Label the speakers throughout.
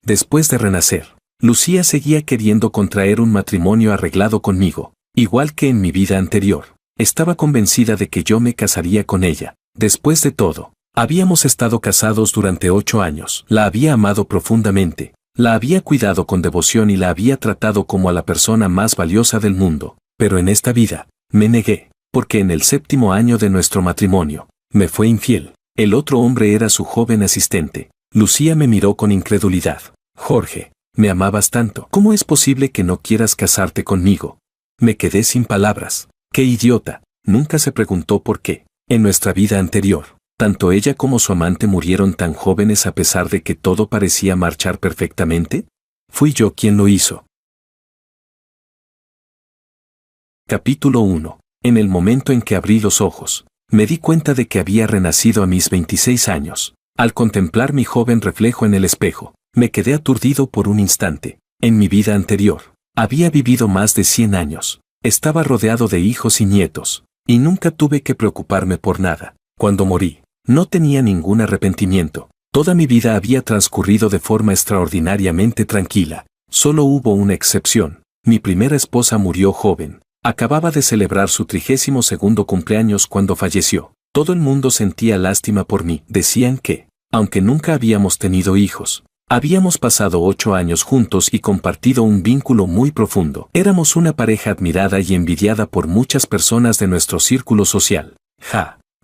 Speaker 1: Después de renacer, Lucía seguía queriendo contraer un matrimonio arreglado conmigo, igual que en mi vida anterior. Estaba convencida de que yo me casaría con ella. Después de todo, habíamos estado casados durante 8 años. La había amado profundamente, la había cuidado con devoción y la había tratado como a la persona más valiosa del mundo. Pero en esta vida, me negué, porque en el 7º año de nuestro matrimonio, me fue infiel. El otro hombre era su joven asistente. Lucía me miró con incredulidad. Jorge, me amabas tanto. ¿Cómo es posible que no quieras casarte conmigo? Me quedé sin palabras. ¡Qué idiota! Nunca se preguntó por qué. En nuestra vida anterior, tanto ella como su amante murieron tan jóvenes a pesar de que todo parecía marchar perfectamente. Fui yo quien lo hizo. Capítulo 1. En el momento en que abrí los ojos, me di cuenta de que había renacido a mis 26 años. Al contemplar mi joven reflejo en el espejo, me quedé aturdido por un instante. En mi vida anterior, había vivido más de 100 años. Estaba rodeado de hijos y nietos, y nunca tuve que preocuparme por nada. Cuando morí, no tenía ningún arrepentimiento. Toda mi vida había transcurrido de forma extraordinariamente tranquila. Solo hubo una excepción. Mi primera esposa murió joven. Acababa de celebrar su 32º cumpleaños cuando falleció. Todo el mundo sentía lástima por mí. Decían que, aunque nunca habíamos tenido hijos, habíamos pasado 8 años juntos y compartido un vínculo muy profundo. Éramos una pareja admirada y envidiada por muchas personas de nuestro círculo social.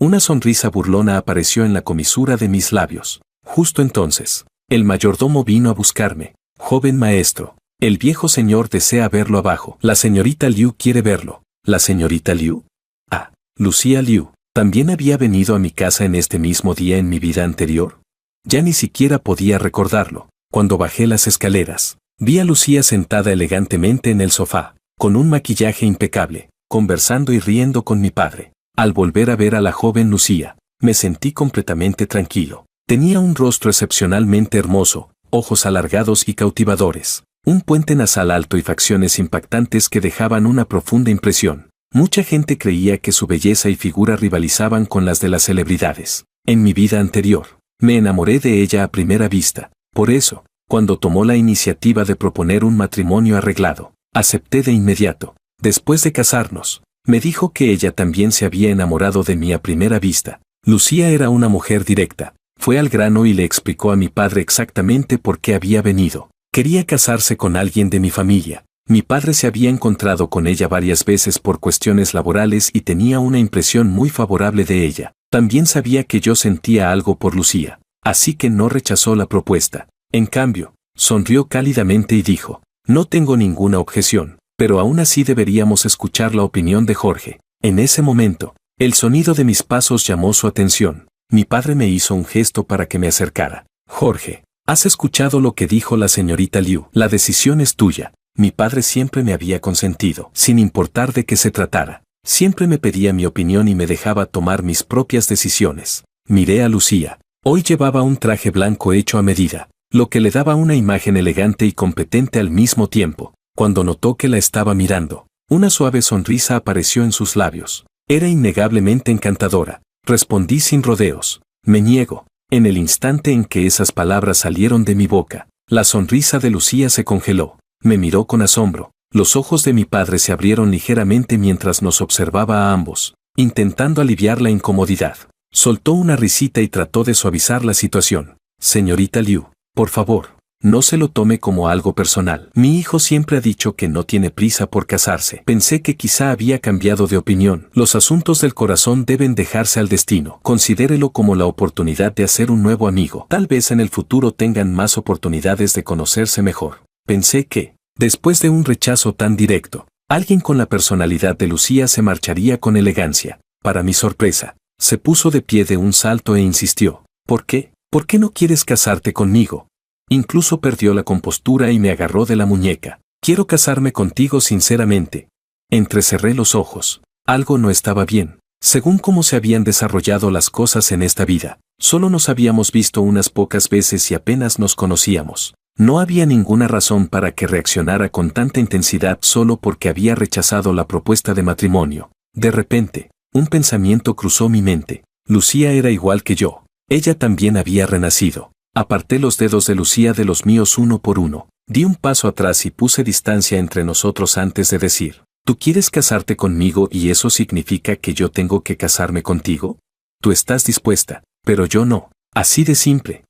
Speaker 1: Una sonrisa burlona apareció en la comisura de mis labios. Justo entonces, el mayordomo vino a buscarme. Joven maestro, el viejo señor desea verlo abajo. La señorita Liu quiere verlo. ¿La señorita Liu? Lucía Liu. ¿También había venido a mi casa en este mismo día en mi vida anterior? Ya ni siquiera podía recordarlo. Cuando bajé las escaleras, vi a Lucía sentada elegantemente en el sofá, con un maquillaje impecable, conversando y riendo con mi padre. Al volver a ver a la joven Lucía, me sentí completamente tranquilo. Tenía un rostro excepcionalmente hermoso, ojos alargados y cautivadores, un puente nasal alto y facciones impactantes que dejaban una profunda impresión. Mucha gente creía que su belleza y figura rivalizaban con las de las celebridades. En mi vida anterior, me enamoré de ella a primera vista. Por eso, cuando tomó la iniciativa de proponer un matrimonio arreglado, acepté de inmediato. Después de casarnos, me dijo que ella también se había enamorado de mí a primera vista. Lucía era una mujer directa. Fue al grano y le explicó a mi padre exactamente por qué había venido. Quería casarse con alguien de mi familia. Mi padre se había encontrado con ella varias veces por cuestiones laborales y tenía una impresión muy favorable de ella. También sabía que yo sentía algo por Lucía, así que no rechazó la propuesta. En cambio, sonrió cálidamente y dijo, no tengo ninguna objeción, pero aún así deberíamos escuchar la opinión de Jorge. En ese momento, el sonido de mis pasos llamó su atención. Mi padre me hizo un gesto para que me acercara. Jorge, ¿has escuchado lo que dijo la señorita Liu? La decisión es tuya. Mi padre siempre me había consentido, sin importar de qué se tratara. Siempre me pedía mi opinión y me dejaba tomar mis propias decisiones. Miré a Lucía. Hoy llevaba un traje blanco hecho a medida, lo que le daba una imagen elegante y competente al mismo tiempo. Cuando notó que la estaba mirando, una suave sonrisa apareció en sus labios. Era innegablemente encantadora. Respondí sin rodeos. Me niego. En el instante en que esas palabras salieron de mi boca, la sonrisa de Lucía se congeló. Me miró con asombro. Los ojos de mi padre se abrieron ligeramente mientras nos observaba a ambos, intentando aliviar la incomodidad. Soltó una risita y trató de suavizar la situación. Señorita Liu, por favor, no se lo tome como algo personal. Mi hijo siempre ha dicho que no tiene prisa por casarse. Pensé que quizá había cambiado de opinión. Los asuntos del corazón deben dejarse al destino. Considérelo como la oportunidad de hacer un nuevo amigo. Tal vez en el futuro tengan más oportunidades de conocerse mejor. Pensé que, después de un rechazo tan directo, alguien con la personalidad de Lucía se marcharía con elegancia. Para mi sorpresa, se puso de pie de un salto e insistió. ¿Por qué? ¿Por qué no quieres casarte conmigo? Incluso perdió la compostura y me agarró de la muñeca. Quiero casarme contigo sinceramente. Entrecerré los ojos. Algo no estaba bien. Según cómo se habían desarrollado las cosas en esta vida, solo nos habíamos visto unas pocas veces y apenas nos conocíamos. No había ninguna razón para que reaccionara con tanta intensidad solo porque había rechazado la propuesta de matrimonio. De repente, un pensamiento cruzó mi mente. Lucía era igual que yo. Ella también había renacido. Aparté los dedos de Lucía de los míos uno por uno. Di un paso atrás y puse distancia entre nosotros antes de decir, ¿tú quieres casarte conmigo y eso significa que yo tengo que casarme contigo? Tú estás dispuesta, pero yo no. Así de simple.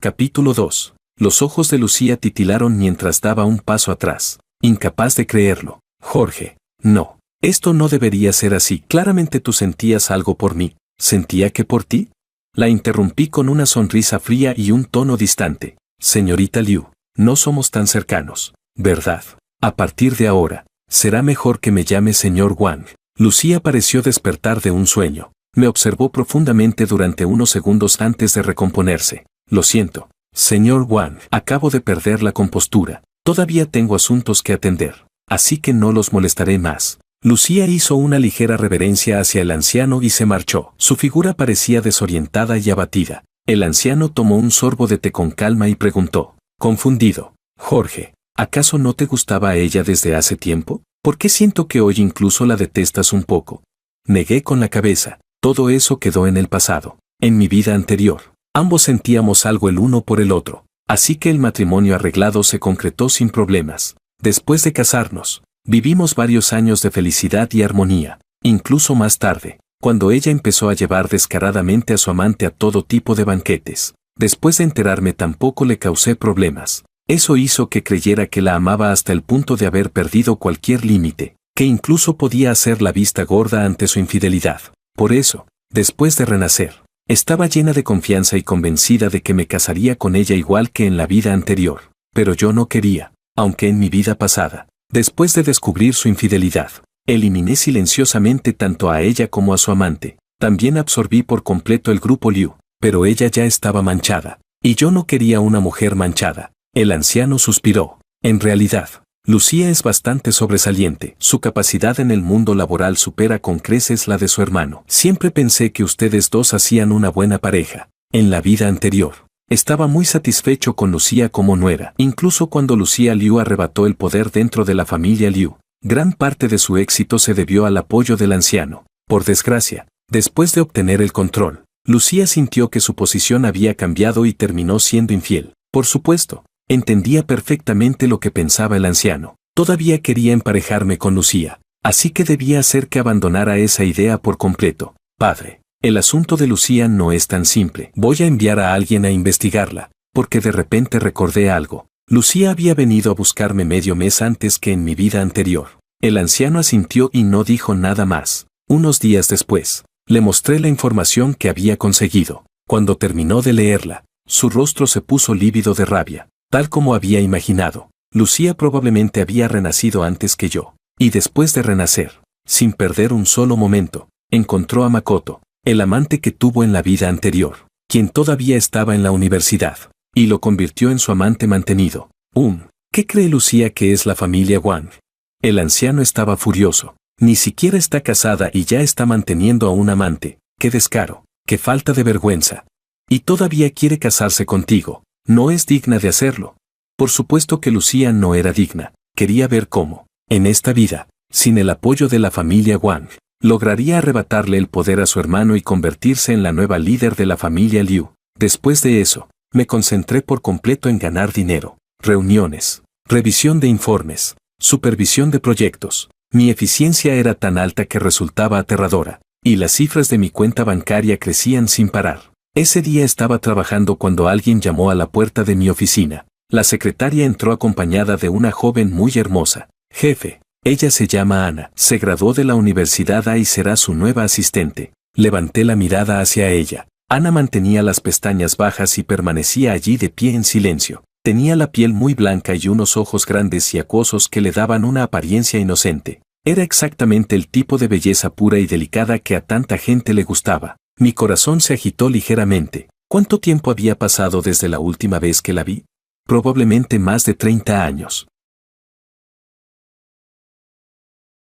Speaker 1: Capítulo 2. Los ojos de Lucía titilaron mientras daba un paso atrás. Incapaz de creerlo. Jorge, no. Esto no debería ser así. Claramente tú sentías algo por mí. ¿Sentía que por ti? La interrumpí con una sonrisa fría y un tono distante. Señorita Liu, no somos tan cercanos, ¿verdad? A partir de ahora, será mejor que me llame señor Wang. Lucía pareció despertar de un sueño. Me observó profundamente durante unos segundos antes de recomponerse. Lo siento, señor Wang, acabo de perder la compostura. Todavía tengo asuntos que atender, así que no los molestaré más. Lucía hizo una ligera reverencia hacia el anciano y se marchó. Su figura parecía desorientada y abatida. El anciano tomó un sorbo de té con calma y preguntó, confundido, Jorge, ¿acaso no te gustaba a ella desde hace tiempo? ¿Por qué siento que hoy incluso la detestas un poco? Negué con la cabeza. Todo eso quedó en el pasado. En mi vida anterior, ambos sentíamos algo el uno por el otro. Así que el matrimonio arreglado se concretó sin problemas. Después de casarnos, vivimos varios años de felicidad y armonía. Incluso más tarde, cuando ella empezó a llevar descaradamente a su amante a todo tipo de banquetes. Después de enterarme tampoco le causé problemas. Eso hizo que creyera que la amaba hasta el punto de haber perdido cualquier límite, que incluso podía hacer la vista gorda ante su infidelidad. Por eso, después de renacer, estaba llena de confianza y convencida de que me casaría con ella igual que en la vida anterior. Pero yo no quería, aunque en mi vida pasada, después de descubrir su infidelidad, eliminé silenciosamente tanto a ella como a su amante. También absorbí por completo el grupo Liu, pero ella ya estaba manchada, y yo no quería una mujer manchada. El anciano suspiró. En realidad, Lucía es bastante sobresaliente. Su capacidad en el mundo laboral supera con creces la de su hermano. Siempre pensé que ustedes dos hacían una buena pareja. En la vida anterior, estaba muy satisfecho con Lucía como nuera. Incluso cuando Lucía Liu arrebató el poder dentro de la familia Liu, gran parte de su éxito se debió al apoyo del anciano. Por desgracia, después de obtener el control, Lucía sintió que su posición había cambiado y terminó siendo infiel. Por supuesto, entendía perfectamente lo que pensaba el anciano. Todavía quería emparejarme con Lucía, así que debía hacer que abandonara esa idea por completo. Padre, el asunto de Lucía no es tan simple. Voy a enviar a alguien a investigarla, porque de repente recordé algo. Lucía había venido a buscarme medio mes antes que en mi vida anterior. El anciano asintió y no dijo nada más. Unos días después, le mostré la información que había conseguido. Cuando terminó de leerla, su rostro se puso lívido de rabia. Tal como había imaginado, Lucía probablemente había renacido antes que yo. Y después de renacer, sin perder un solo momento, encontró a Makoto, el amante que tuvo en la vida anterior, quien todavía estaba en la universidad, y lo convirtió en su amante mantenido. ¿Qué cree Lucía que es la familia Wang? El anciano estaba furioso. Ni siquiera está casada y ya está manteniendo a un amante. ¡Qué descaro! ¡Qué falta de vergüenza! Y todavía quiere casarse contigo. No es digna de hacerlo. Por supuesto que Lucía no era digna. Quería ver cómo, en esta vida, sin el apoyo de la familia Wang, lograría arrebatarle el poder a su hermano y convertirse en la nueva líder de la familia Liu. Después de eso, me concentré por completo en ganar dinero, reuniones, revisión de informes, supervisión de proyectos. Mi eficiencia era tan alta que resultaba aterradora, y las cifras de mi cuenta bancaria crecían sin parar. Ese día estaba trabajando cuando alguien llamó a la puerta de mi oficina. La secretaria entró acompañada de una joven muy hermosa. Jefe, ella se llama Ana. Se graduó de la Universidad A y será su nueva asistente. Levanté la mirada hacia ella. Ana mantenía las pestañas bajas y permanecía allí de pie en silencio. Tenía la piel muy blanca y unos ojos grandes y acuosos que le daban una apariencia inocente. Era exactamente el tipo de belleza pura y delicada que a tanta gente le gustaba. Mi corazón se agitó ligeramente. ¿Cuánto tiempo había pasado desde la última vez que la vi? Probablemente más de 30 años.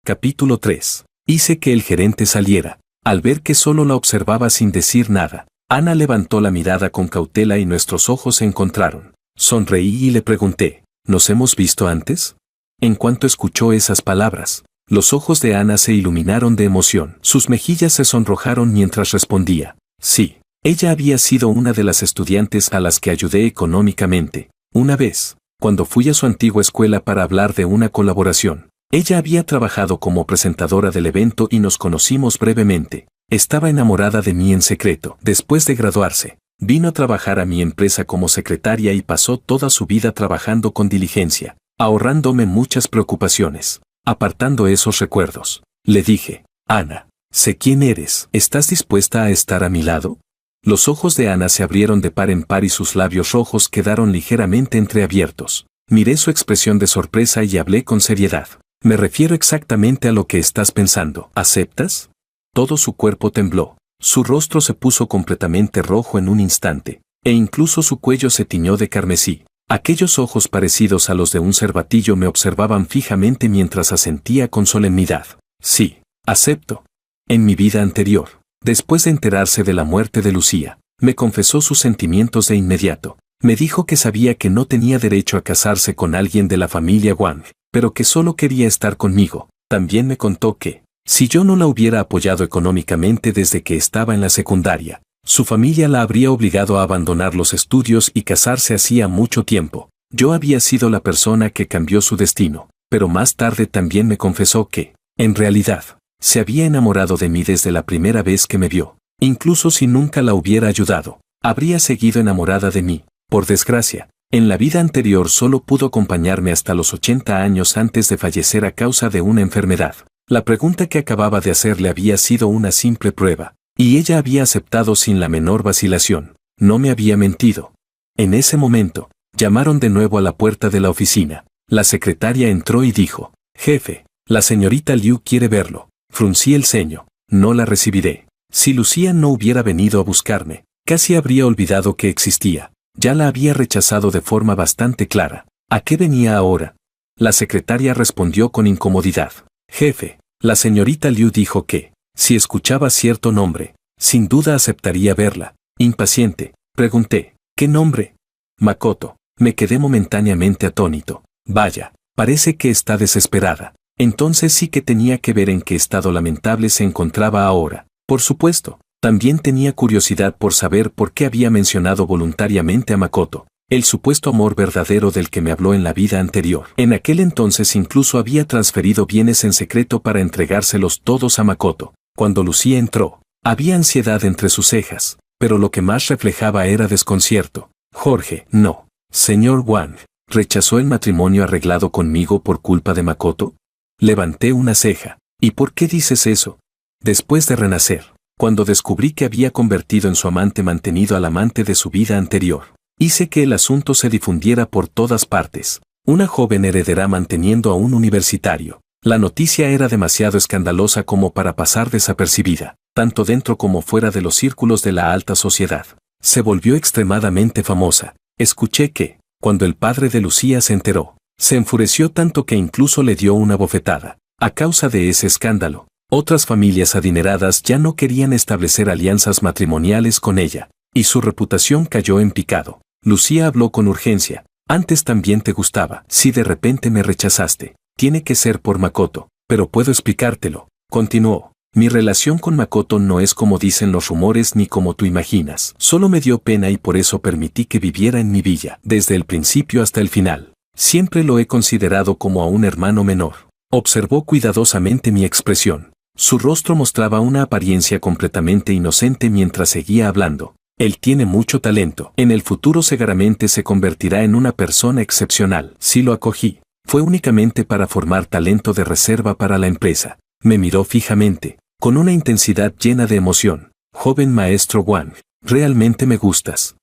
Speaker 1: Capítulo 3. Hice que el gerente saliera. Al ver que solo la observaba sin decir nada, Ana levantó la mirada con cautela y nuestros ojos se encontraron. Sonreí y le pregunté, ¿nos hemos visto antes? En cuanto escuchó esas palabras, los ojos de Ana se iluminaron de emoción. Sus mejillas se sonrojaron mientras respondía, sí, Ella había sido una de las estudiantes a las que ayudé económicamente. Una vez, cuando fui a su antigua escuela para hablar de una colaboración, ella había trabajado como presentadora del evento y nos conocimos brevemente. Estaba enamorada de mí en secreto. Después de graduarse, vino a trabajar a mi empresa como secretaria y pasó toda su vida trabajando con diligencia, ahorrándome muchas preocupaciones, apartando esos recuerdos. Le dije, Ana, sé quién eres. ¿Estás dispuesta a estar a mi lado? Los ojos de Ana se abrieron de par en par y sus labios rojos quedaron ligeramente entreabiertos. Miré su expresión de sorpresa y hablé con seriedad. Me refiero exactamente a lo que estás pensando. ¿Aceptas? Todo su cuerpo tembló. Su rostro se puso completamente rojo en un instante, e incluso su cuello se tiñó de carmesí. Aquellos ojos parecidos a los de un cervatillo me observaban fijamente mientras asentía con solemnidad. Sí, acepto. En mi vida anterior, después de enterarse de la muerte de Lucía, me confesó sus sentimientos de inmediato. Me dijo que sabía que no tenía derecho a casarse con alguien de la familia Wang, pero que solo quería estar conmigo. También me contó que, si yo no la hubiera apoyado económicamente desde que estaba en la secundaria, su familia la habría obligado a abandonar los estudios y casarse hacía mucho tiempo. Yo había sido la persona que cambió su destino, pero más tarde también me confesó que, en realidad, se había enamorado de mí desde la primera vez que me vio. Incluso si nunca la hubiera ayudado, habría seguido enamorada de mí. Por desgracia, en la vida anterior solo pudo acompañarme hasta los 80 años antes de fallecer a causa de una enfermedad. La pregunta que acababa de hacerle había sido una simple prueba, y ella había aceptado sin la menor vacilación. No me había mentido. En ese momento, llamaron de nuevo a la puerta de la oficina. La secretaria entró y dijo, «Jefe, la señorita Liu quiere verlo». Fruncí el ceño. No la recibiré. Si Lucía no hubiera venido a buscarme, casi habría olvidado que existía. Ya la había rechazado de forma bastante clara. ¿A qué venía ahora? La secretaria respondió con incomodidad. Jefe, la señorita Liu dijo que, si escuchaba cierto nombre, sin duda aceptaría verla. Impaciente, pregunté, ¿qué nombre? Makoto. Me quedé momentáneamente atónito. Vaya, parece que está desesperada. Entonces sí que tenía que ver en qué estado lamentable se encontraba ahora. Por supuesto, también tenía curiosidad por saber por qué había mencionado voluntariamente a Makoto, el supuesto amor verdadero del que me habló en la vida anterior. En aquel entonces incluso había transferido bienes en secreto para entregárselos todos a Makoto. Cuando Lucía entró, había ansiedad entre sus cejas, pero lo que más reflejaba era desconcierto. Jorge, no. Señor Wang, ¿rechazó el matrimonio arreglado conmigo por culpa de Makoto? Levanté una ceja. ¿Y por qué dices eso? Después de renacer, cuando descubrí que había convertido en su amante mantenido al amante de su vida anterior, hice que el asunto se difundiera por todas partes. Una joven heredera manteniendo a un universitario. La noticia era demasiado escandalosa como para pasar desapercibida, tanto dentro como fuera de los círculos de la alta sociedad. Se volvió extremadamente famosa. Escuché que, cuando el padre de Lucía se enteró, se enfureció tanto que incluso le dio una bofetada. A causa de ese escándalo, otras familias adineradas ya no querían establecer alianzas matrimoniales con ella, y su reputación cayó en picado. Lucía habló con urgencia. Antes también te gustaba. Si de repente me rechazaste, tiene que ser por Makoto, pero puedo explicártelo. Continuó. Mi relación con Makoto no es como dicen los rumores ni como tú imaginas. Solo me dio pena y por eso permití que viviera en mi villa, desde el principio hasta el final. Siempre lo he considerado como a un hermano menor. Observó cuidadosamente mi expresión. Su rostro mostraba una apariencia completamente inocente mientras seguía hablando. Él tiene mucho talento. En el futuro seguramente se convertirá en una persona excepcional. Si lo acogí, fue únicamente para formar talento de reserva para la empresa. Me miró fijamente, con una intensidad llena de emoción. Joven maestro Wang, realmente me gustas.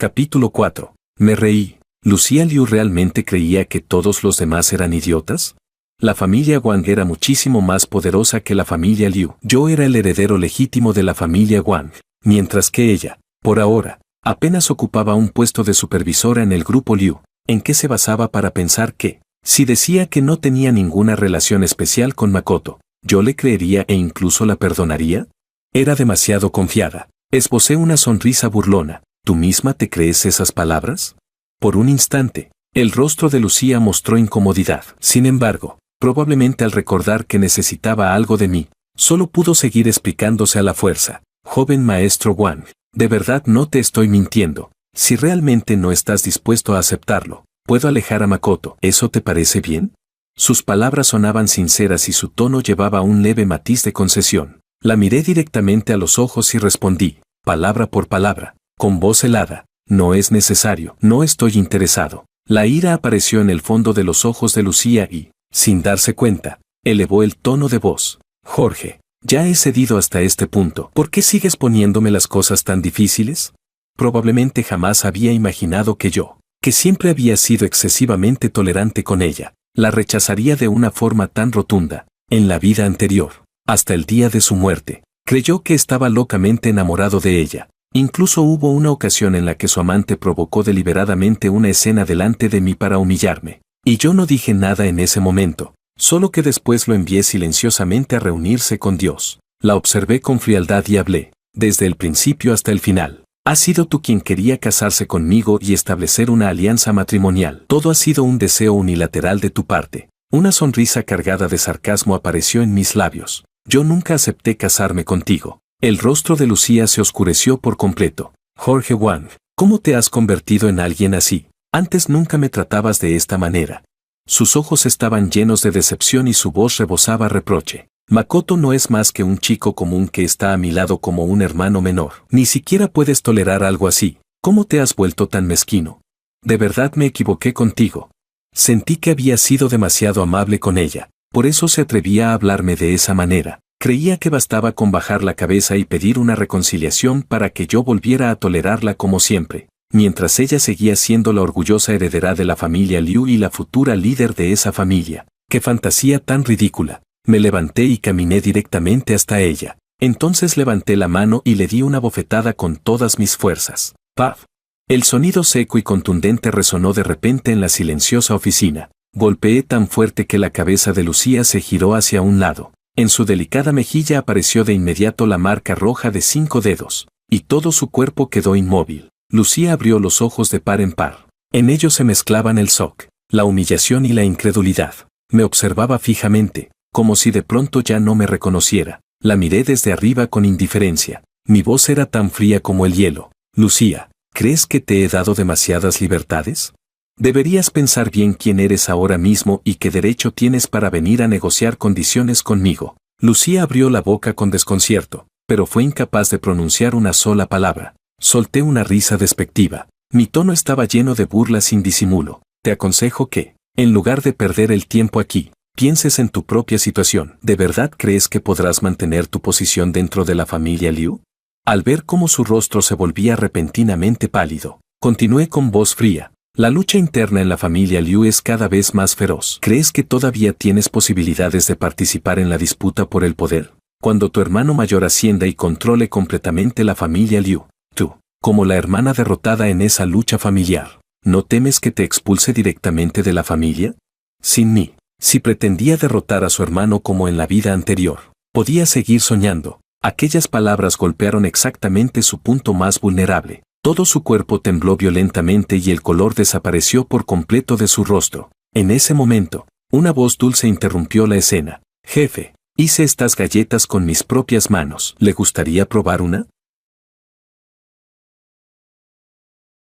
Speaker 1: Capítulo 4. Me reí. ¿Lucía Liu realmente creía que todos los demás eran idiotas? La familia Wang era muchísimo más poderosa que la familia Liu. Yo era el heredero legítimo de la familia Wang, mientras que ella, por ahora, apenas ocupaba un puesto de supervisora en el grupo Liu. ¿En qué se basaba para pensar que, si decía que no tenía ninguna relación especial con Makoto, yo le creería e incluso la perdonaría? Era demasiado confiada. Esbocé una sonrisa burlona. ¿Tú misma te crees esas palabras? Por un instante, el rostro de Lucía mostró incomodidad. Sin embargo, probablemente al recordar que necesitaba algo de mí, Solo pudo seguir explicándose a la fuerza. Joven maestro Wang, de verdad no te estoy mintiendo. Si realmente no estás dispuesto a aceptarlo, puedo alejar a Makoto. ¿Eso te parece bien? Sus palabras sonaban sinceras y su tono llevaba un leve matiz de concesión. La miré directamente a los ojos y respondí, palabra por palabra, con voz helada. No es necesario, no estoy interesado. La ira apareció en el fondo de los ojos de Lucía y, sin darse cuenta, elevó el tono de voz. Jorge, ya he cedido hasta este punto. ¿Por qué sigues poniéndome las cosas tan difíciles? Probablemente jamás había imaginado que siempre había sido excesivamente tolerante con ella, la rechazaría de una forma tan rotunda, en la vida anterior, hasta el día de su muerte. Creyó que estaba locamente enamorado de ella. Incluso hubo una ocasión en la que su amante provocó deliberadamente una escena delante de mí para humillarme. Y yo no dije nada en ese momento, solo que después lo envié silenciosamente a reunirse con Dios. La observé con frialdad y hablé, desde el principio hasta el final. Has sido tú quien quería casarse conmigo y establecer una alianza matrimonial. Todo ha sido un deseo unilateral de tu parte. Una sonrisa cargada de sarcasmo apareció en mis labios. Yo nunca acepté casarme contigo. El rostro de Lucía se oscureció por completo. Jorge Wang, ¿cómo te has convertido en alguien así? Antes nunca me tratabas de esta manera. Sus ojos estaban llenos de decepción y su voz rebosaba reproche. Makoto no es más que un chico común que está a mi lado como un hermano menor. Ni siquiera puedes tolerar algo así. ¿Cómo te has vuelto tan mezquino? De verdad me equivoqué contigo. Sentí que había sido demasiado amable con ella. Por eso se atrevía a hablarme de esa manera. Creía que bastaba con bajar la cabeza y pedir una reconciliación para que yo volviera a tolerarla como siempre, mientras ella seguía siendo la orgullosa heredera de la familia Liu y la futura líder de esa familia. ¡Qué fantasía tan ridícula! Me levanté y caminé directamente hasta ella. Entonces levanté la mano y le di una bofetada con todas mis fuerzas. ¡Paf! El sonido seco y contundente resonó de repente en la silenciosa oficina. Golpeé tan fuerte que la cabeza de Lucía se giró hacia un lado. En su delicada mejilla apareció de inmediato la marca roja de 5 dedos, y todo su cuerpo quedó inmóvil. Lucía abrió los ojos de par en par. En ellos se mezclaban el shock, la humillación y la incredulidad. Me observaba fijamente, como si de pronto ya no me reconociera. La miré desde arriba con indiferencia. Mi voz era tan fría como el hielo. Lucía, ¿crees que te he dado demasiadas libertades? Deberías pensar bien quién eres ahora mismo y qué derecho tienes para venir a negociar condiciones conmigo. Lucía abrió la boca con desconcierto, pero fue incapaz de pronunciar una sola palabra. Solté una risa despectiva. Mi tono estaba lleno de burla sin disimulo. Te aconsejo que, en lugar de perder el tiempo aquí, pienses en tu propia situación. ¿De verdad crees que podrás mantener tu posición dentro de la familia Liu? Al ver cómo su rostro se volvía repentinamente pálido, continué con voz fría. La lucha interna en la familia Liu es cada vez más feroz. ¿Crees que todavía tienes posibilidades de participar en la disputa por el poder? Cuando tu hermano mayor ascienda y controle completamente la familia Liu, tú, como la hermana derrotada en esa lucha familiar, ¿no temes que te expulse directamente de la familia? Sin mí, si pretendía derrotar a su hermano como en la vida anterior, podía seguir soñando. Aquellas palabras golpearon exactamente su punto más vulnerable. Todo su cuerpo tembló violentamente y el color desapareció por completo de su rostro. En ese momento, una voz dulce interrumpió la escena. Jefe, hice estas galletas con mis propias manos. ¿Le gustaría probar una?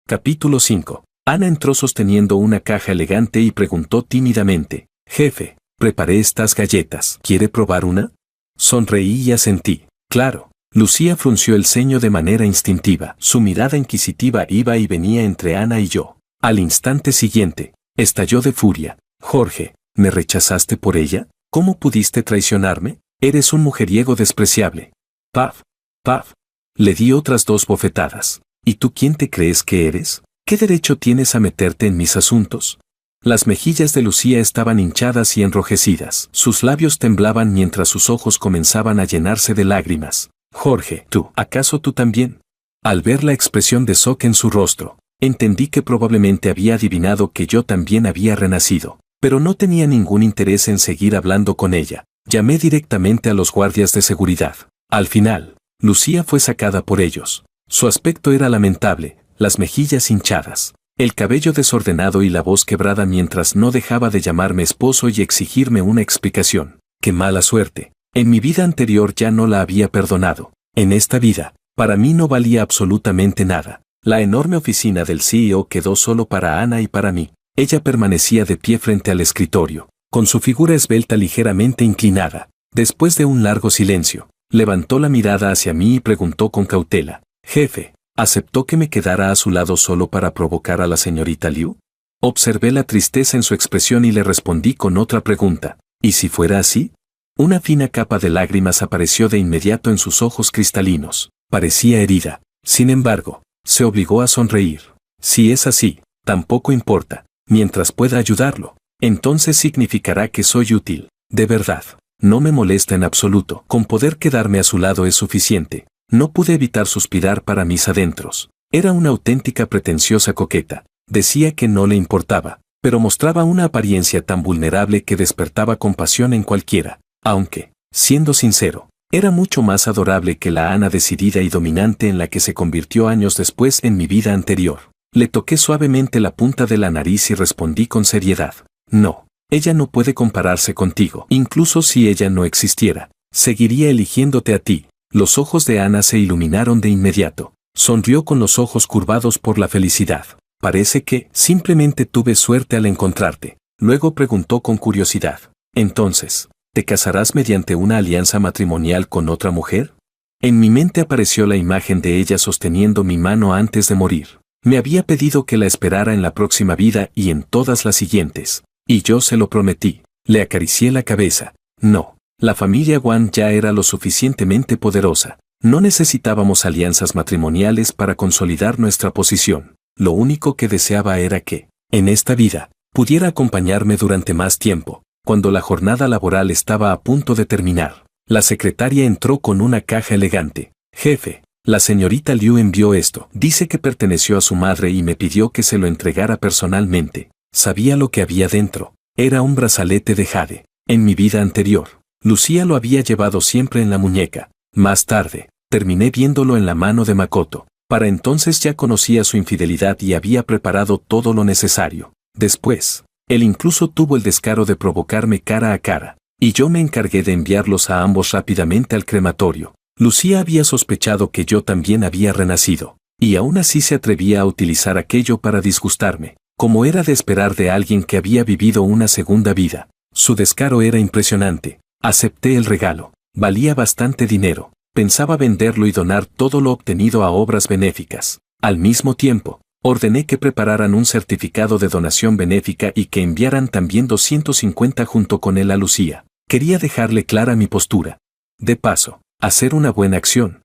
Speaker 1: Capítulo 5. Ana entró sosteniendo una caja elegante y preguntó tímidamente. Jefe, preparé estas galletas. ¿Quiere probar una? Sonreí y asentí. Claro. Lucía frunció el ceño de manera instintiva. Su mirada inquisitiva iba y venía entre Ana y yo. Al instante siguiente, estalló de furia. Jorge, ¿me rechazaste por ella? ¿Cómo pudiste traicionarme? Eres un mujeriego despreciable. Paf, paf. Le di otras 2 bofetadas. ¿Y tú quién te crees que eres? ¿Qué derecho tienes a meterte en mis asuntos? Las mejillas de Lucía estaban hinchadas y enrojecidas. Sus labios temblaban mientras sus ojos comenzaban a llenarse de lágrimas. Jorge, ¿acaso tú también? Al ver la expresión de shock en su rostro, entendí que probablemente había adivinado que yo también había renacido, pero no tenía ningún interés en seguir hablando con ella. Llamé directamente a los guardias de seguridad. Al final, Lucía fue sacada por ellos. Su aspecto era lamentable, las mejillas hinchadas, el cabello desordenado y la voz quebrada mientras no dejaba de llamarme esposo y exigirme una explicación. ¡Qué mala suerte! En mi vida anterior ya no la había perdonado. En esta vida, para mí no valía absolutamente nada. La enorme oficina del CEO quedó solo para Ana y para mí. Ella permanecía de pie frente al escritorio, con su figura esbelta ligeramente inclinada. Después de un largo silencio, levantó la mirada hacia mí y preguntó con cautela: «Jefe, ¿aceptó que me quedara a su lado solo para provocar a la señorita Liu?» Observé la tristeza en su expresión y le respondí con otra pregunta: «¿Y si fuera así?». Una fina capa de lágrimas apareció de inmediato en sus ojos cristalinos. Parecía herida. Sin embargo, se obligó a sonreír. «Si es así, tampoco importa. Mientras pueda ayudarlo, entonces significará que soy útil. De verdad, no me molesta en absoluto. Con poder quedarme a su lado es suficiente». No pude evitar suspirar para mis adentros. Era una auténtica pretenciosa coqueta. Decía que no le importaba, pero mostraba una apariencia tan vulnerable que despertaba compasión en cualquiera. Aunque, siendo sincero, era mucho más adorable que la Ana decidida y dominante en la que se convirtió años después en mi vida anterior. Le toqué suavemente la punta de la nariz y respondí con seriedad: «No, ella no puede compararse contigo. Incluso si ella no existiera, seguiría eligiéndote a ti». Los ojos de Ana se iluminaron de inmediato. Sonrió con los ojos curvados por la felicidad. «Parece que simplemente tuve suerte al encontrarte». Luego preguntó con curiosidad: «Entonces, ¿te casarás mediante una alianza matrimonial con otra mujer?». En mi mente apareció la imagen de ella sosteniendo mi mano antes de morir. Me había pedido que la esperara en la próxima vida y en todas las siguientes. Y yo se lo prometí. Le acaricié la cabeza. No. La familia Wang ya era lo suficientemente poderosa. No necesitábamos alianzas matrimoniales para consolidar nuestra posición. Lo único que deseaba era que, en esta vida, pudiera acompañarme durante más tiempo. Cuando la jornada laboral estaba a punto de terminar, la secretaria entró con una caja elegante. «Jefe, la señorita Liu envió esto. Dice que perteneció a su madre y me pidió que se lo entregara personalmente». Sabía lo que había dentro. Era un brazalete de jade. En mi vida anterior, Lucía lo había llevado siempre en la muñeca. Más tarde, terminé viéndolo en la mano de Makoto. Para entonces ya conocía su infidelidad y había preparado todo lo necesario. Después, él incluso tuvo el descaro de provocarme cara a cara, y yo me encargué de enviarlos a ambos rápidamente al crematorio. Lucía había sospechado que yo también había renacido, y aún así se atrevía a utilizar aquello para disgustarme, como era de esperar de alguien que había vivido una segunda vida. Su descaro era impresionante. Acepté el regalo. Valía bastante dinero. Pensaba venderlo y donar todo lo obtenido a obras benéficas. Al mismo tiempo, ordené que prepararan un certificado de donación benéfica y que enviaran también 250 junto con él a Lucía. Quería dejarle clara mi postura. De paso, hacer una buena acción.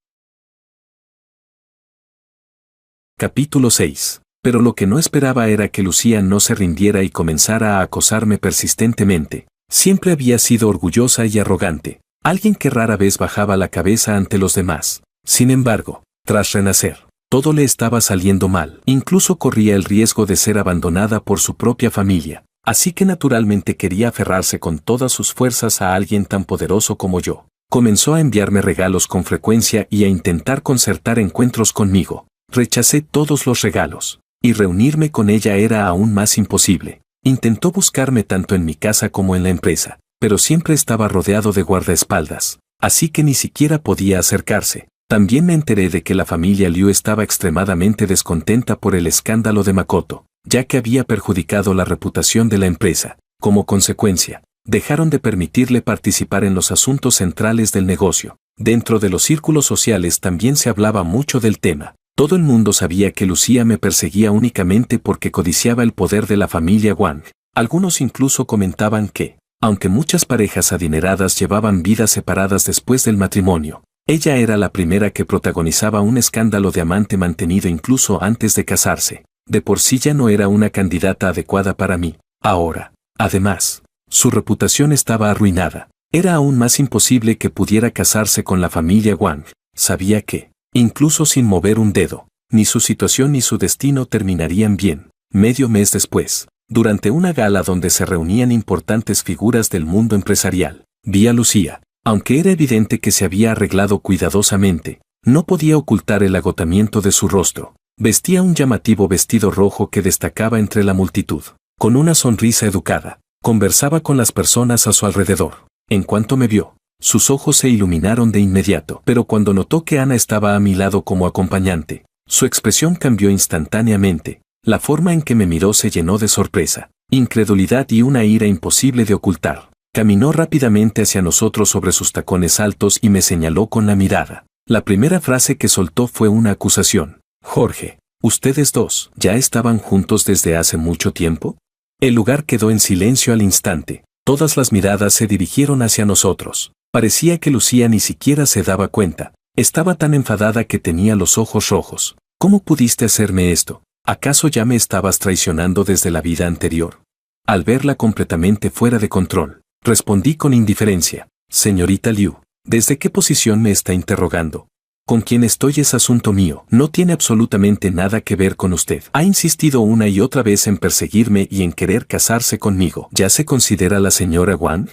Speaker 1: Capítulo 6. Pero lo que no esperaba era que Lucía no se rindiera y comenzara a acosarme persistentemente. Siempre había sido orgullosa y arrogante, alguien que rara vez bajaba la cabeza ante los demás. Sin embargo, tras renacer, todo le estaba saliendo mal. Incluso corría el riesgo de ser abandonada por su propia familia. Así que naturalmente quería aferrarse con todas sus fuerzas a alguien tan poderoso como yo. Comenzó a enviarme regalos con frecuencia y a intentar concertar encuentros conmigo. Rechacé todos los regalos, y reunirme con ella era aún más imposible. Intentó buscarme tanto en mi casa como en la empresa, pero siempre estaba rodeado de guardaespaldas, así que ni siquiera podía acercarse. También me enteré de que la familia Liu estaba extremadamente descontenta por el escándalo de Makoto, ya que había perjudicado la reputación de la empresa. Como consecuencia, dejaron de permitirle participar en los asuntos centrales del negocio. Dentro de los círculos sociales también se hablaba mucho del tema. Todo el mundo sabía que Lucía me perseguía únicamente porque codiciaba el poder de la familia Wang. Algunos incluso comentaban que, aunque muchas parejas adineradas llevaban vidas separadas después del matrimonio, ella era la primera que protagonizaba un escándalo de amante mantenido incluso antes de casarse. De por sí ya no era una candidata adecuada para mí. Ahora, además, su reputación estaba arruinada. Era aún más imposible que pudiera casarse con la familia Wang. Sabía que, incluso sin mover un dedo, ni su situación ni su destino terminarían bien. Medio mes después, durante una gala donde se reunían importantes figuras del mundo empresarial, vi a Lucía. Aunque era evidente que se había arreglado cuidadosamente, no podía ocultar el agotamiento de su rostro. Vestía un llamativo vestido rojo que destacaba entre la multitud. Con una sonrisa educada, conversaba con las personas a su alrededor. En cuanto me vio, Sus ojos se iluminaron de inmediato, pero cuando notó que Ana estaba a mi lado como acompañante, su expresión cambió instantáneamente. La forma en que me miró se llenó de sorpresa, incredulidad y una ira imposible de ocultar. Caminó rápidamente hacia nosotros sobre sus tacones altos y me señaló con la mirada. La primera frase que soltó fue una acusación. Jorge, ¿ustedes dos ya estaban juntos desde hace mucho tiempo? El lugar quedó en silencio al instante. Todas las miradas se dirigieron hacia nosotros. Parecía que Lucía ni siquiera se daba cuenta. Estaba tan enfadada que tenía los ojos rojos. ¿Cómo pudiste hacerme esto? ¿Acaso ya me estabas traicionando desde la vida anterior? Al verla completamente fuera de control, respondí con indiferencia. Señorita Liu, ¿desde qué posición me está interrogando? Con quien estoy es asunto mío, no tiene absolutamente nada que ver con usted. Ha insistido una y otra vez en perseguirme y en querer casarse conmigo. ¿Ya se considera la señora Wang?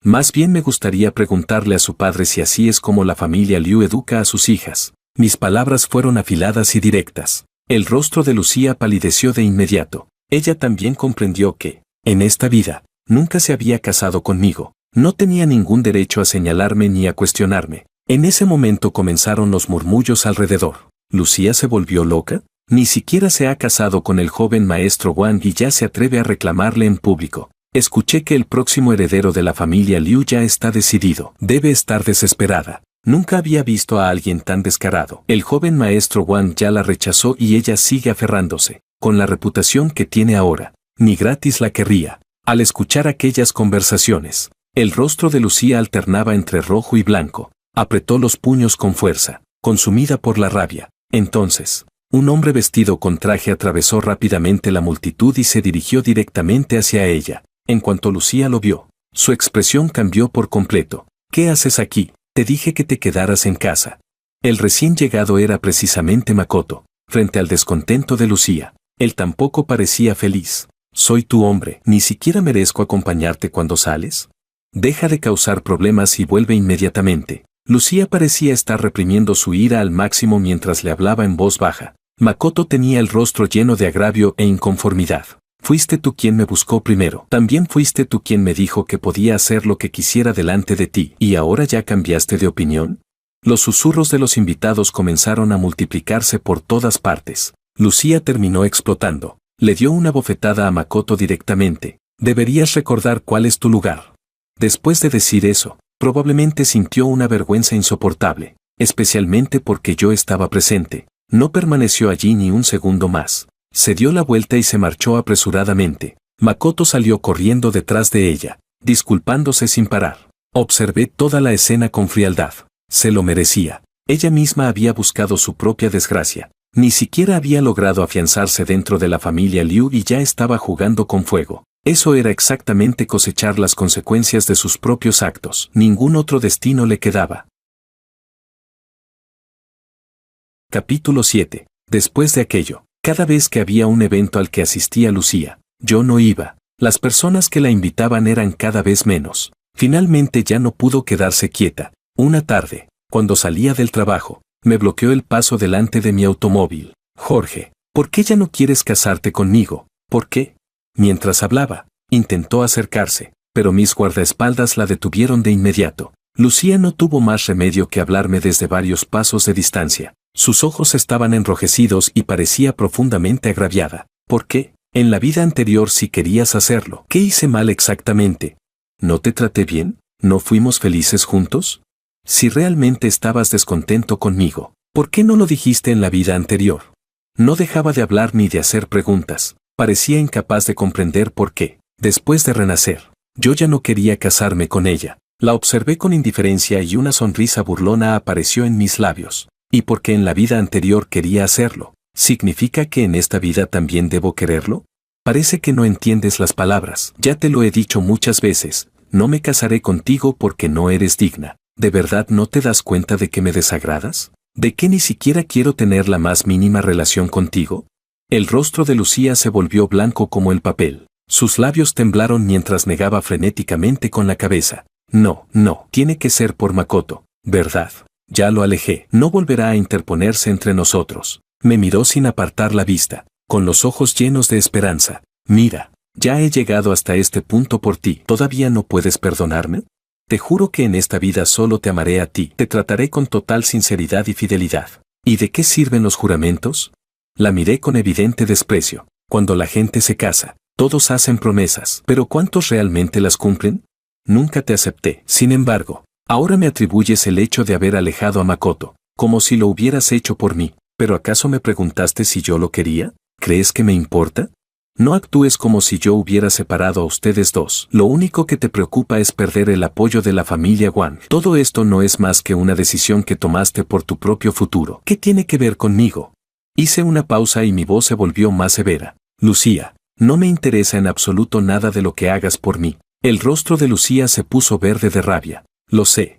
Speaker 1: Más bien me gustaría preguntarle a su padre si así es como la familia Liu educa a sus hijas. Mis palabras fueron afiladas y directas. El rostro de Lucía palideció de inmediato. Ella también comprendió que, en esta vida, nunca se había casado conmigo. No tenía ningún derecho a señalarme ni a cuestionarme. En ese momento comenzaron los murmullos alrededor. ¿Lucía se volvió loca? Ni siquiera se ha casado con el joven maestro Wang y ya se atreve a reclamarle en público. Escuché que el próximo heredero de la familia Liu ya está decidido. Debe estar desesperada. Nunca había visto a alguien tan descarado. El joven maestro Wang ya la rechazó y ella sigue aferrándose. Con la reputación que tiene ahora, ni gratis la querría. Al escuchar aquellas conversaciones, el rostro de Lucía alternaba entre rojo y blanco. Apretó los puños con fuerza, consumida por la rabia. Entonces, un hombre vestido con traje atravesó rápidamente la multitud y se dirigió directamente hacia ella. En cuanto Lucía lo vio, su expresión cambió por completo. ¿Qué haces aquí? Te dije que te quedaras en casa. El recién llegado era precisamente Makoto. Frente al descontento de Lucía, él tampoco parecía feliz. Soy tu hombre, ¿ni siquiera merezco acompañarte cuando sales? Deja de causar problemas y vuelve inmediatamente. Lucía parecía estar reprimiendo su ira al máximo mientras le hablaba en voz baja. Makoto tenía el rostro lleno de agravio e inconformidad. Fuiste tú quien me buscó primero. También fuiste tú quien me dijo que podía hacer lo que quisiera delante de ti. ¿Y ahora ya cambiaste de opinión? Los susurros de los invitados comenzaron a multiplicarse por todas partes. Lucía terminó explotando. Le dio una bofetada a Makoto directamente. Deberías recordar cuál es tu lugar. Después de decir eso, probablemente sintió una vergüenza insoportable, especialmente porque yo estaba presente. No permaneció allí ni un segundo más. Se dio la vuelta y se marchó apresuradamente. Makoto salió corriendo detrás de ella, disculpándose sin parar. Observé toda la escena con frialdad. Se lo merecía. Ella misma había buscado su propia desgracia. Ni siquiera había logrado afianzarse dentro de la familia Liu y ya estaba jugando con fuego. Eso era exactamente cosechar las consecuencias de sus propios actos. Ningún otro destino le quedaba. Capítulo 7. Después de aquello, cada vez que había un evento al que asistía Lucía, yo no iba. Las personas que la invitaban eran cada vez menos. Finalmente ya no pudo quedarse quieta. Una tarde, cuando salía del trabajo, me bloqueó el paso delante de mi automóvil. Jorge, ¿por qué ya no quieres casarte conmigo? ¿Por qué? Mientras hablaba, intentó acercarse, pero mis guardaespaldas la detuvieron de inmediato. Lucía no tuvo más remedio que hablarme desde varios pasos de distancia. Sus ojos estaban enrojecidos y parecía profundamente agraviada. ¿Por qué? En la vida anterior sí querías hacerlo. ¿Qué hice mal exactamente? ¿No te traté bien? ¿No fuimos felices juntos? Si realmente estabas descontento conmigo, ¿por qué no lo dijiste en la vida anterior? No dejaba de hablar ni de hacer preguntas. Parecía incapaz de comprender por qué, después de renacer, yo ya no quería casarme con ella. La observé con indiferencia y una sonrisa burlona apareció en mis labios. ¿Y porque en la vida anterior quería hacerlo? ¿Significa que en esta vida también debo quererlo? Parece que no entiendes las palabras. Ya te lo he dicho muchas veces, no me casaré contigo porque no eres digna. ¿De verdad no te das cuenta de que me desagradas? ¿De que ni siquiera quiero tener la más mínima relación contigo? El rostro de Lucía se volvió blanco como el papel. Sus labios temblaron mientras negaba frenéticamente con la cabeza. No, tiene que ser por Makoto, ¿verdad? Ya lo alejé, no volverá a interponerse entre nosotros. Me miró sin apartar la vista, con los ojos llenos de esperanza. Mira, ya he llegado hasta este punto por ti. ¿Todavía no puedes perdonarme? Te juro que en esta vida solo te amaré a ti. Te trataré con total sinceridad y fidelidad. ¿Y de qué sirven los juramentos? La miré con evidente desprecio. Cuando la gente se casa, todos hacen promesas, pero ¿cuántos realmente las cumplen? Nunca te acepté. Sin embargo, ahora me atribuyes el hecho de haber alejado a Makoto, como si lo hubieras hecho por mí. ¿Pero acaso me preguntaste si yo lo quería? ¿Crees que me importa? No actúes como si yo hubiera separado a ustedes dos. Lo único que te preocupa es perder el apoyo de la familia Wang. Todo esto no es más que una decisión que tomaste por tu propio futuro. ¿Qué tiene que ver conmigo? Hice una pausa y mi voz se volvió más severa. Lucía, no me interesa en absoluto nada de lo que hagas por mí. El rostro de Lucía se puso verde de rabia. Lo sé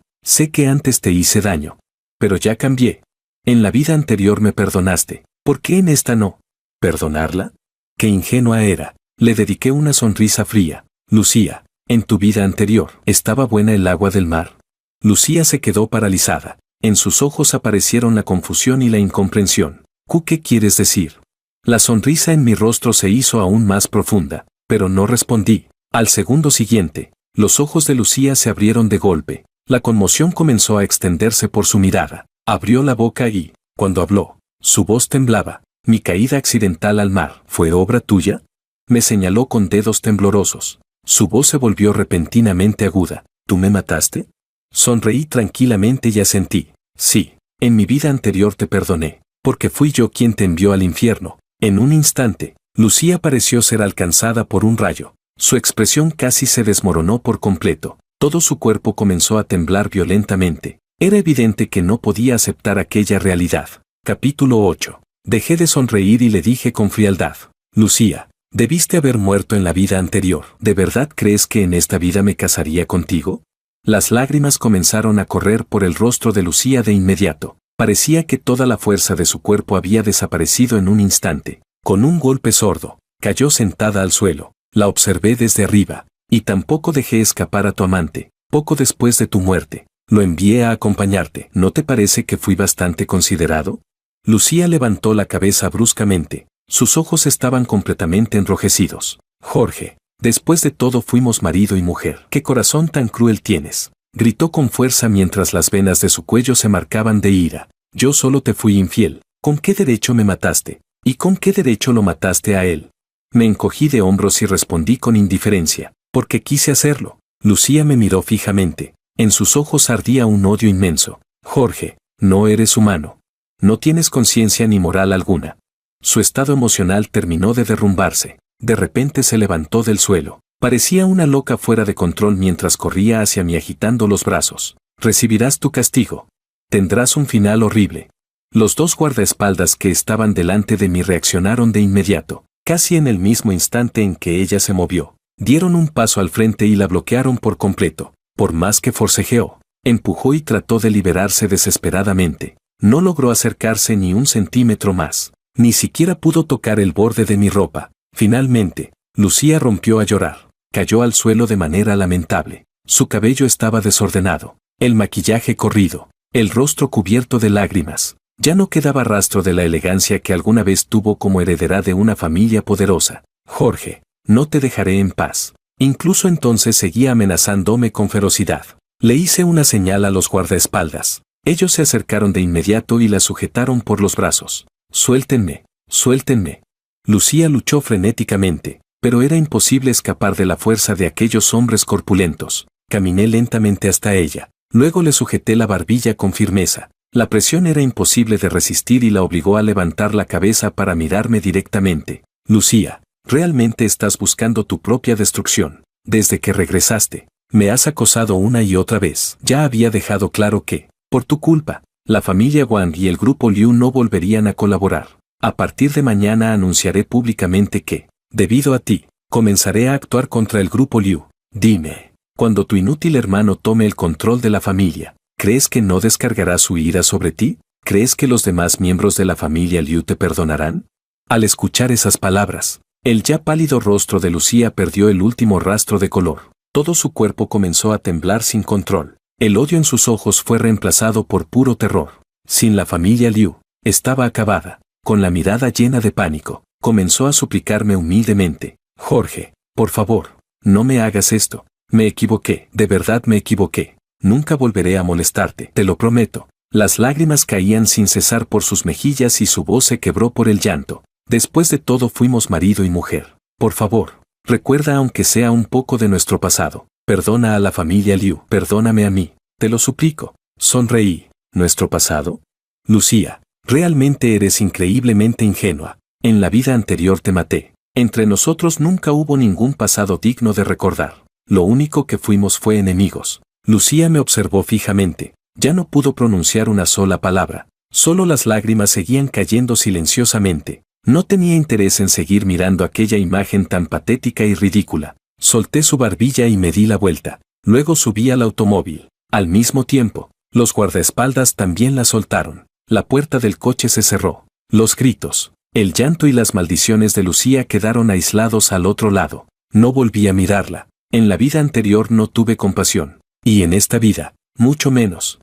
Speaker 1: que antes te hice daño. Pero ya cambié. En la vida anterior me perdonaste. ¿Por qué en esta no? ¿Perdonarla? ¡Qué ingenua era! Le dediqué una sonrisa fría. Lucía, en tu vida anterior, ¿estaba buena el agua del mar? Lucía se quedó paralizada. En sus ojos aparecieron la confusión y la incomprensión. ¿Qué quieres decir? La sonrisa en mi rostro se hizo aún más profunda, pero no respondí. Al segundo siguiente, los ojos de Lucía se abrieron de golpe. La conmoción comenzó a extenderse por su mirada. Abrió la boca y, cuando habló, su voz temblaba. Mi caída accidental al mar, ¿fue obra tuya? Me señaló con dedos temblorosos. Su voz se volvió repentinamente aguda. ¿Tú me mataste? Sonreí tranquilamente y asentí. Sí, en mi vida anterior te perdoné, porque fui yo quien te envió al infierno. En un instante, Lucía pareció ser alcanzada por un rayo. Su expresión casi se desmoronó por completo. Todo su cuerpo comenzó a temblar violentamente. Era evidente que no podía aceptar aquella realidad. Capítulo 8. Dejé de sonreír y le dije con frialdad. Lucía, debiste haber muerto en la vida anterior. ¿De verdad crees que en esta vida me casaría contigo? Las lágrimas comenzaron a correr por el rostro de Lucía de inmediato. Parecía que toda la fuerza de su cuerpo había desaparecido en un instante. Con un golpe sordo, cayó sentada al suelo. La observé desde arriba, y tampoco dejé escapar a tu amante. Poco después de tu muerte, lo envié a acompañarte. ¿No te parece que fui bastante considerado? Lucía levantó la cabeza bruscamente. Sus ojos estaban completamente enrojecidos. Jorge, después de todo fuimos marido y mujer. ¿Qué corazón tan cruel tienes? Gritó con fuerza mientras las venas de su cuello se marcaban de ira. Yo solo te fui infiel. ¿Con qué derecho me mataste? ¿Y con qué derecho lo mataste a él? Me encogí de hombros y respondí con indiferencia. Porque quise hacerlo. Lucía me miró fijamente. En sus ojos ardía un odio inmenso. Jorge, no eres humano. No tienes conciencia ni moral alguna. Su estado emocional terminó de derrumbarse. De repente se levantó del suelo. Parecía una loca fuera de control mientras corría hacia mí agitando los brazos. Recibirás tu castigo. Tendrás un final horrible. Los dos guardaespaldas que estaban delante de mí reaccionaron de inmediato. Casi en el mismo instante en que ella se movió, dieron un paso al frente y la bloquearon por completo. Por más que forcejeó, empujó y trató de liberarse desesperadamente. No logró acercarse ni un centímetro más. Ni siquiera pudo tocar el borde de mi ropa. Finalmente, Lucía rompió a llorar. Cayó al suelo de manera lamentable. Su cabello estaba desordenado, el maquillaje corrido, el rostro cubierto de lágrimas. Ya no quedaba rastro de la elegancia que alguna vez tuvo como heredera de una familia poderosa. Jorge, no te dejaré en paz. Incluso entonces seguía amenazándome con ferocidad. Le hice una señal a los guardaespaldas. Ellos se acercaron de inmediato y la sujetaron por los brazos. Suéltenme, suéltenme. Lucía luchó frenéticamente, pero era imposible escapar de la fuerza de aquellos hombres corpulentos. Caminé lentamente hasta ella. Luego le sujeté la barbilla con firmeza. La presión era imposible de resistir y la obligó a levantar la cabeza para mirarme directamente. Lucía, realmente estás buscando tu propia destrucción. Desde que regresaste, me has acosado una y otra vez. Ya había dejado claro que, por tu culpa, la familia Wang y el grupo Liu no volverían a colaborar. A partir de mañana anunciaré públicamente que, debido a ti, comenzaré a actuar contra el grupo Liu. Dime, cuando tu inútil hermano tome el control de la familia, ¿crees que no descargará su ira sobre ti? ¿Crees que los demás miembros de la familia Liu te perdonarán? Al escuchar esas palabras, el ya pálido rostro de Lucía perdió el último rastro de color. Todo su cuerpo comenzó a temblar sin control. El odio en sus ojos fue reemplazado por puro terror. Sin la familia Liu, estaba acabada. Con la mirada llena de pánico, comenzó a suplicarme humildemente. Jorge, por favor, no me hagas esto. Me equivoqué, de verdad me equivoqué. Nunca volveré a molestarte, te lo prometo. Las lágrimas caían sin cesar por sus mejillas y su voz se quebró por el llanto. Después de todo fuimos marido y mujer. Por favor, recuerda aunque sea un poco de nuestro pasado. Perdona a la familia Liu, perdóname a mí, te lo suplico. Sonreí. ¿Nuestro pasado? Lucía, realmente eres increíblemente ingenua. En la vida anterior te maté. Entre nosotros nunca hubo ningún pasado digno de recordar. Lo único que fuimos fue enemigos. Lucía me observó fijamente. Ya no pudo pronunciar una sola palabra. Solo las lágrimas seguían cayendo silenciosamente. No tenía interés en seguir mirando aquella imagen tan patética y ridícula. Solté su barbilla y me di la vuelta. Luego subí al automóvil. Al mismo tiempo, los guardaespaldas también la soltaron. La puerta del coche se cerró. Los gritos, el llanto y las maldiciones de Lucía quedaron aislados al otro lado. No volví a mirarla. En la vida anterior no tuve compasión. Y en esta vida, mucho menos.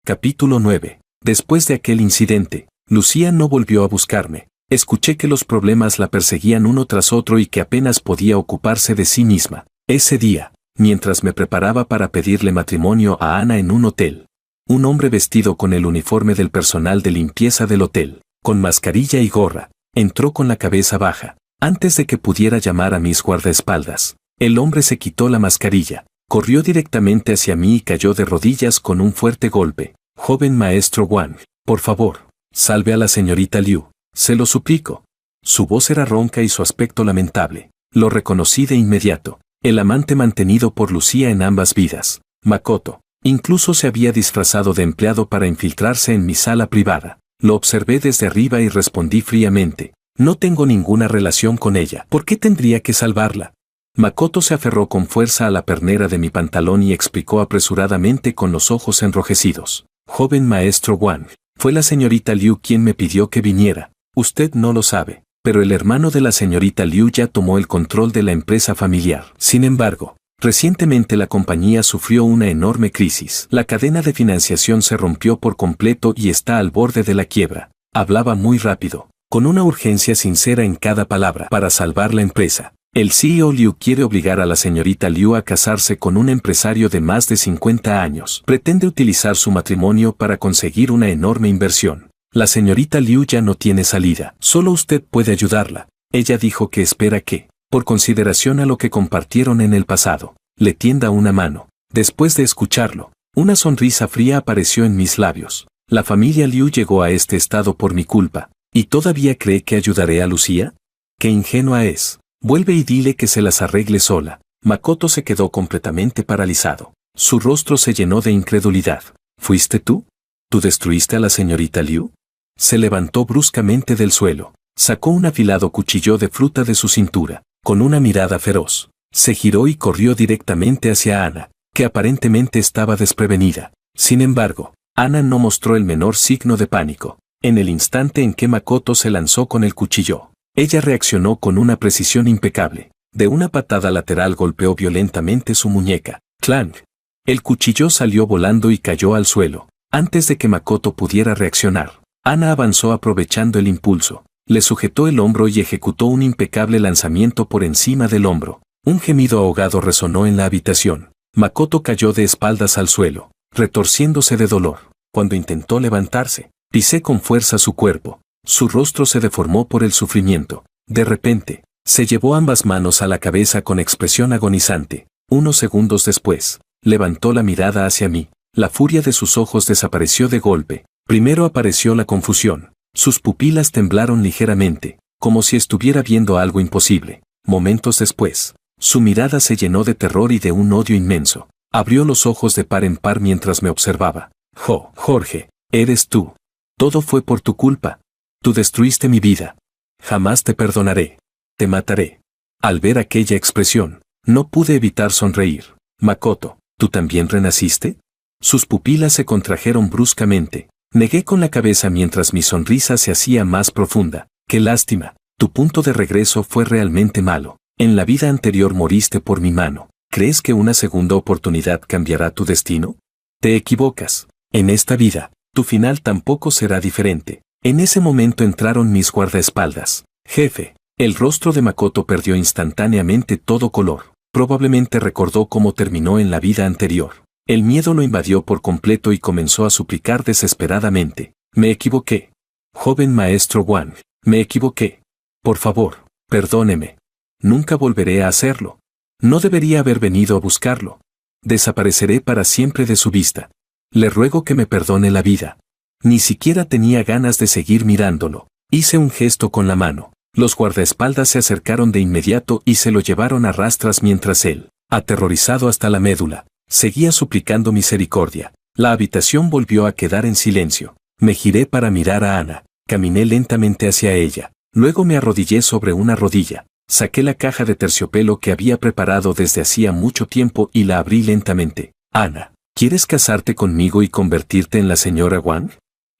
Speaker 1: Capítulo 9. Después de aquel incidente, Lucía no volvió a buscarme. Escuché que los problemas la perseguían uno tras otro y que apenas podía ocuparse de sí misma. Ese día, mientras me preparaba para pedirle matrimonio a Ana en un hotel, un hombre vestido con el uniforme del personal de limpieza del hotel, con mascarilla y gorra, entró con la cabeza baja. Antes de que pudiera llamar a mis guardaespaldas, el hombre se quitó la mascarilla, corrió directamente hacia mí y cayó de rodillas con un fuerte golpe. Joven maestro Wang, por favor, salve a la señorita Liu, se lo suplico. Su voz era ronca y su aspecto lamentable. Lo reconocí de inmediato. El amante mantenido por Lucía en ambas vidas, Makoto, incluso se había disfrazado de empleado para infiltrarse en mi sala privada. Lo observé desde arriba y respondí fríamente. No tengo ninguna relación con ella. ¿Por qué tendría que salvarla? Makoto se aferró con fuerza a la pernera de mi pantalón y explicó apresuradamente con los ojos enrojecidos. Joven maestro Wang, fue la señorita Liu quien me pidió que viniera. Usted no lo sabe, pero el hermano de la señorita Liu ya tomó el control de la empresa familiar. Sin embargo, recientemente la compañía sufrió una enorme crisis. La cadena de financiación se rompió por completo y está al borde de la quiebra. Hablaba muy rápido, con una urgencia sincera en cada palabra. Para salvar la empresa, el CEO Liu quiere obligar a la señorita Liu a casarse con un empresario de más de 50 años. Pretende utilizar su matrimonio para conseguir una enorme inversión. La señorita Liu ya no tiene salida. Solo usted puede ayudarla. Ella dijo que espera que, por consideración a lo que compartieron en el pasado, le tienda una mano. Después de escucharlo, una sonrisa fría apareció en mis labios. La familia Liu llegó a este estado por mi culpa. ¿Y todavía cree que ayudaré a Lucía? ¡Qué ingenua es! Vuelve y dile que se las arregle sola. Makoto se quedó completamente paralizado. Su rostro se llenó de incredulidad. ¿Fuiste tú? ¿Tú destruiste a la señorita Liu? Se levantó bruscamente del suelo. Sacó un afilado cuchillo de fruta de su cintura. Con una mirada feroz, se giró y corrió directamente hacia Ana, que aparentemente estaba desprevenida. Sin embargo, Ana no mostró el menor signo de pánico. En el instante en que Makoto se lanzó con el cuchillo, ella reaccionó con una precisión impecable. De una patada lateral golpeó violentamente su muñeca. ¡Clank! El cuchillo salió volando y cayó al suelo. Antes de que Makoto pudiera reaccionar, Ana avanzó aprovechando el impulso. Le sujetó el hombro y ejecutó un impecable lanzamiento por encima del hombro. Un gemido ahogado resonó en la habitación. Makoto cayó de espaldas al suelo, retorciéndose de dolor. Cuando intentó levantarse, pisé con fuerza su cuerpo. Su rostro se deformó por el sufrimiento. De repente, se llevó ambas manos a la cabeza con expresión agonizante. Unos segundos después, levantó la mirada hacia mí. La furia de sus ojos desapareció de golpe. Primero apareció la confusión. Sus pupilas temblaron ligeramente, como si estuviera viendo algo imposible. Momentos después, su mirada se llenó de terror y de un odio inmenso. Abrió los ojos de par en par mientras me observaba. Jorge, eres tú. Todo fue por tu culpa. Tú destruiste mi vida. Jamás te perdonaré. Te mataré. Al ver aquella expresión, no pude evitar sonreír. Makoto, ¿tú también renaciste? Sus pupilas se contrajeron bruscamente. Negué con la cabeza mientras mi sonrisa se hacía más profunda. Qué lástima. Tu punto de regreso fue realmente malo. En la vida anterior moriste por mi mano. ¿Crees que una segunda oportunidad cambiará tu destino? Te equivocas. En esta vida, tu final tampoco será diferente. En ese momento entraron mis guardaespaldas. Jefe, El rostro de Makoto perdió instantáneamente todo color. Probablemente recordó cómo terminó en la vida anterior. El miedo lo invadió por completo y comenzó a suplicar desesperadamente. Me equivoqué. Joven maestro Wang, me equivoqué. Por favor, perdóneme. Nunca volveré a hacerlo. No debería haber venido a buscarlo. Desapareceré para siempre de su vista. Le ruego que me perdone la vida. Ni siquiera tenía ganas de seguir mirándolo. Hice un gesto con la mano. Los guardaespaldas se acercaron de inmediato y se lo llevaron a rastras mientras él, aterrorizado hasta la médula, seguía suplicando misericordia. La habitación volvió a quedar en silencio. Me giré para mirar a Ana. Caminé lentamente hacia ella. Luego me arrodillé sobre una rodilla. Saqué la caja de terciopelo que había preparado desde hacía mucho tiempo y la abrí lentamente. Ana, ¿quieres casarte conmigo y convertirte en la señora Wang?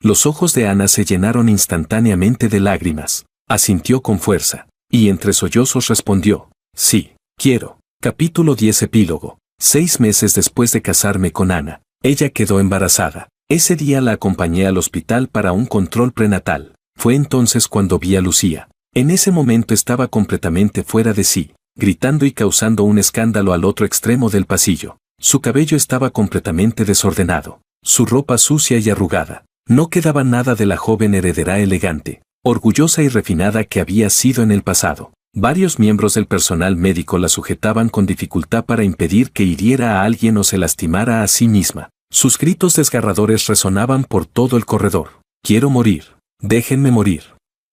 Speaker 1: Los ojos de Ana se llenaron instantáneamente de lágrimas. Asintió con fuerza, y entre sollozos respondió, sí, quiero. Capítulo 10 Epílogo. 6 meses después de casarme con Ana, ella quedó embarazada. Ese día la acompañé al hospital para un control prenatal. Fue entonces cuando vi a Lucía. En ese momento estaba completamente fuera de sí, gritando y causando un escándalo al otro extremo del pasillo. Su cabello estaba completamente desordenado, su ropa sucia y arrugada. No quedaba nada de la joven heredera elegante, orgullosa y refinada que había sido en el pasado. Varios miembros del personal médico la sujetaban con dificultad para impedir que hiriera a alguien o se lastimara a sí misma. Sus gritos desgarradores resonaban por todo el corredor. Quiero morir. Déjenme morir.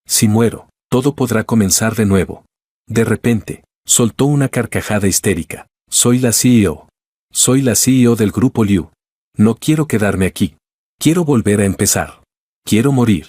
Speaker 1: Si muero, todo podrá comenzar de nuevo. De repente, soltó una carcajada histérica. Soy la CEO. Soy la CEO del grupo Liu. No quiero quedarme aquí. Quiero volver a empezar. Quiero morir.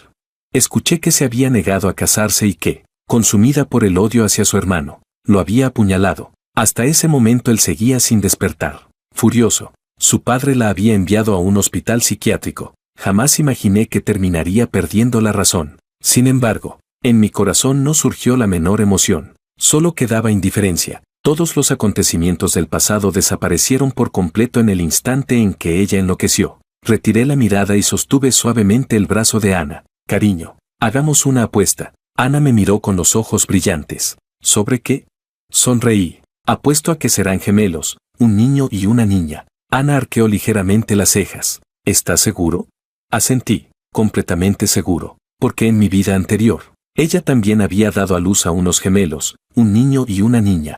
Speaker 1: Escuché que se había negado a casarse y que, consumida por el odio hacia su hermano, lo había apuñalado. Hasta ese momento él seguía sin despertar. Furioso, su padre la había enviado a un hospital psiquiátrico. Jamás imaginé que terminaría perdiendo la razón. Sin embargo, en mi corazón no surgió la menor emoción. Solo quedaba indiferencia. Todos los acontecimientos del pasado desaparecieron por completo en el instante en que ella enloqueció. Retiré la mirada y sostuve suavemente el brazo de Ana. Cariño, hagamos una apuesta. Ana me miró con los ojos brillantes. ¿Sobre qué? Sonreí. Apuesto a que serán gemelos, un niño y una niña. Ana arqueó ligeramente las cejas. ¿Estás seguro? Asentí, completamente seguro, porque en mi vida anterior, ella también había dado a luz a unos gemelos, un niño y una niña.